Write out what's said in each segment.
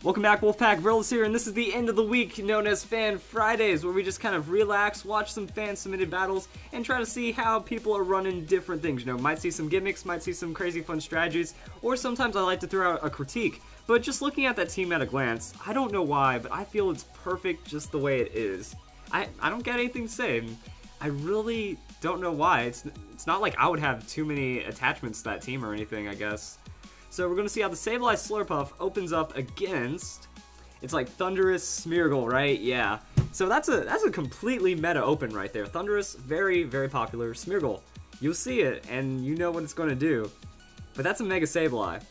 Welcome back, Wolfpack. Verlis here, and this is the end of the week known as Fan Fridays, where we just kind of relax, watch some fan-submitted battles, and try to see how people are running different things. You know, might see some gimmicks, might see some crazy fun strategies, or sometimes I like to throw out a critique. But just looking at that team at a glance, I don't know why, but I feel it's perfect just the way it is. I don't get anything to say. I really don't know why. It's not like I would have too many attachments to that team or anything, I guess. So we're going to see how the Sableye Slurpuff opens up against, it's like Thundurus Smeargle, right? Yeah. So that's a completely meta open right there. Thundurus, very, very popular. Smeargle, you'll see it, and you know what it's going to do. But that's a Mega Sableye.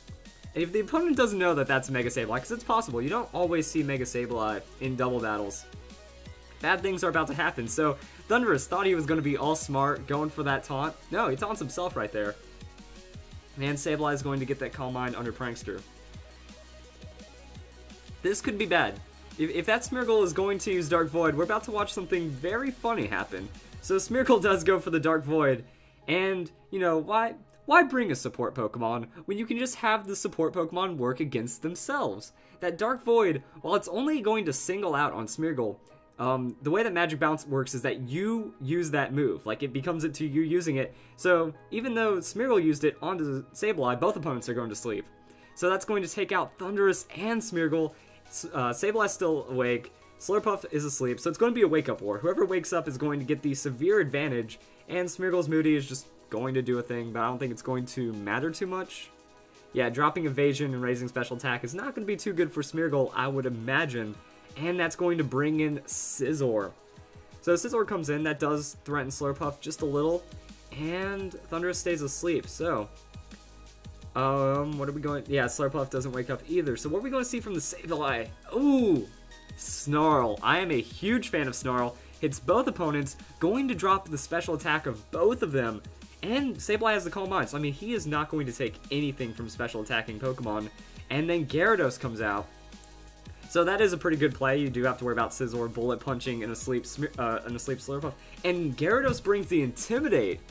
And if the opponent doesn't know that that's a Mega Sableye, because it's possible, you don't always see Mega Sableye in double battles, bad things are about to happen. So Thundurus thought he was going to be all smart, going for that taunt. No, he taunts himself right there. And Sableye is going to get that Calm Mind under Prankster. This could be bad. If that Smeargle is going to use Dark Void, we're about to watch something very funny happen. So Smeargle does go for the Dark Void, and, you know, why bring a support Pokemon when you can just have the support Pokemon work against themselves? That Dark Void, while it's only going to single out on Smeargle, the way that Magic Bounce works is that you use that move. Like, it becomes it to you using it. So, even though Smeargle used it onto Sableye, both opponents are going to sleep. So that's going to take out Thundurus and Smeargle. Sableye's still awake. Slurpuff is asleep. So it's going to be a wake-up war. Whoever wakes up is going to get the severe advantage. And Smeargle's Moody is just going to do a thing, but I don't think it's going to matter too much. Yeah, dropping Evasion and raising Special Attack is not going to be too good for Smeargle, I would imagine. And that's going to bring in Scizor. So Scizor comes in, that does threaten Slurpuff just a little, and Thundurus stays asleep. So, what are we going? Yeah, Slurpuff doesn't wake up either. So what are we going to see from the Sableye? Ooh, Snarl. I am a huge fan of Snarl. Hits both opponents, going to drop the special attack of both of them, and Sableye has the Calm Mind. So I mean, he is not going to take anything from special attacking Pokemon. And then Gyarados comes out. So that is a pretty good play. You do have to worry about Scizor bullet punching in a sleep Slurpuff. And Gyarados brings the Intimidate.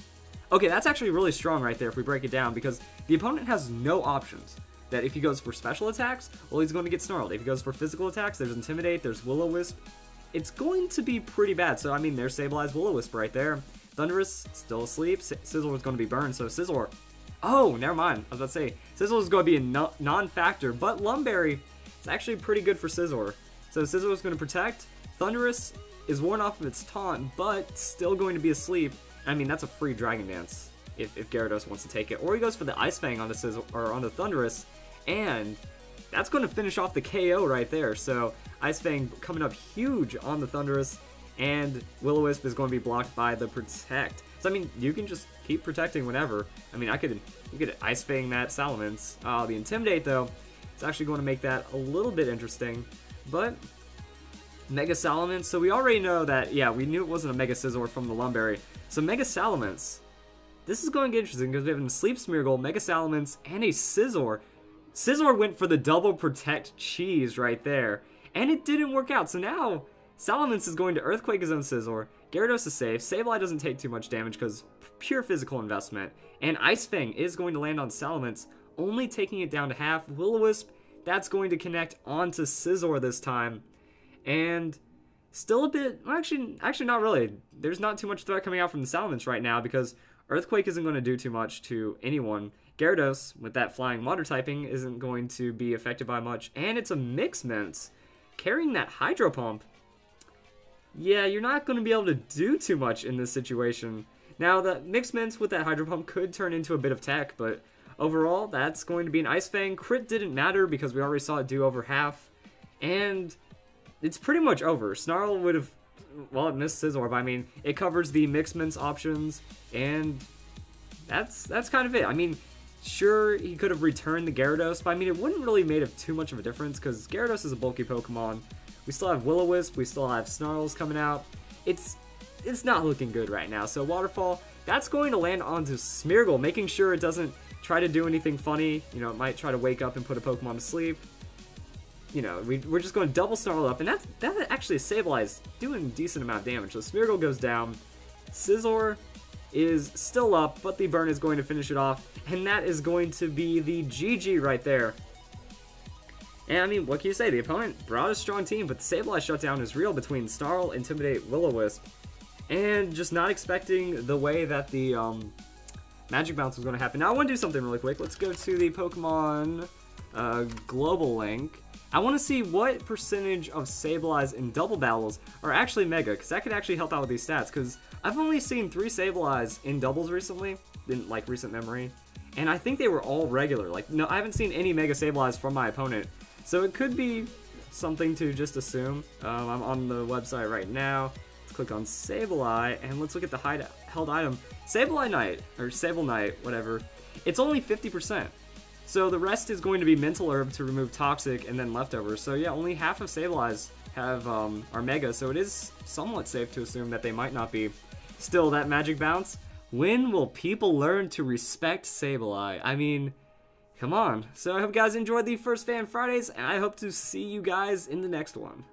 Okay, that's actually really strong right there if we break it down, because the opponent has no options. That if he goes for special attacks, well, he's going to get Snarled. If he goes for physical attacks, there's Intimidate, there's Will-O-Wisp. It's going to be pretty bad. So, I mean, there's Sableye's Will-O-Wisp right there. Thundurus still asleep. Scizor is going to be burned, so Scizor... Oh, never mind. I was about to say, Scizor is going to be a non-factor, but Lumberry... It's actually pretty good for Scizor. So Scizor is going to protect. Thundurus is worn off of its taunt, but still going to be asleep. I mean, that's a free Dragon Dance if Gyarados wants to take it. Or he goes for the Ice Fang on the Scizor, or on the Thundurus, and that's going to finish off the KO right there. So Ice Fang coming up huge on the Thundurus, and Will-O-Wisp is going to be blocked by the Protect. So I mean, you can just keep protecting whenever. I mean, you could Ice Fang that Salamence. The Intimidate though. It's actually going to make that a little bit interesting, but Mega Salamence, so we already know that, yeah, we knew it wasn't a Mega Scizor from the Lumberry, so Mega Salamence, this is going to get interesting, because we have a Sleep Smeargle, Mega Salamence, and a Scizor. Scizor went for the double Protect cheese right there, and it didn't work out, so now Salamence is going to Earthquake his own Scizor, Gyarados is safe, Sableye doesn't take too much damage because pure physical investment, and Ice Fang is going to land on Salamence, only taking it down to half. Will-O-Wisp, that's going to connect onto Scizor this time. And still a bit, well, actually not really. There's not too much threat coming out from the Salamence right now because Earthquake isn't going to do too much to anyone. Gyarados, with that flying water typing, isn't going to be affected by much. And it's a Mixed Mints carrying that Hydro Pump. Yeah, you're not going to be able to do too much in this situation. Now, the Mixed Mints with that Hydro Pump could turn into a bit of tech, but overall, that's going to be an Ice Fang. Crit didn't matter because we already saw it do over half. And it's pretty much over. Snarl would have, well, it missed Scizor, but I mean, it covers the Mixed Mints options, and that's kind of it. I mean, sure, he could have returned the Gyarados, but I mean, it wouldn't really have made too much of a difference because Gyarados is a bulky Pokemon. We still have Will-O-Wisp, we still have Snarls coming out. It's not looking good right now. So Waterfall, that's going to land onto Smeargle, making sure it doesn't try to do anything funny. You know, it might try to wake up and put a Pokemon to sleep. You know, we're just going to double Snarl up, and that actually Sableye's doing a decent amount of damage. So Smeargle goes down. Scizor is still up, but the burn is going to finish it off, and that is going to be the GG right there. And I mean, what can you say? The opponent brought a strong team, but the Sableye shutdown is real between Snarl, Intimidate, Will-O-Wisp, and just not expecting the way that the Magic Bounce was going to happen. Now I want to do something really quick. Let's go to the Pokemon global link. I want to see what percentage of Sableye's in double battles are actually Mega, because that could actually help out with these stats, because I've only seen 3 Sableyes in doubles recently, in like recent memory, and I think they were all regular. Like, no, I haven't seen any Mega Sableyes from my opponent, so it could be something to just assume. I'm on the website right now. Let's click on Sableye, and let's look at the held item. Sableye Knight, or Sable Knight, whatever, it's only 50%. So the rest is going to be Mental Herb to remove Toxic and then Leftovers. So yeah, only half of Sableyes have are Mega, so it is somewhat safe to assume that they might not be. Still, that Magic Bounce, when will people learn to respect Sableye? I mean, come on. So I hope you guys enjoyed the first Fan Fridays, and I hope to see you guys in the next one.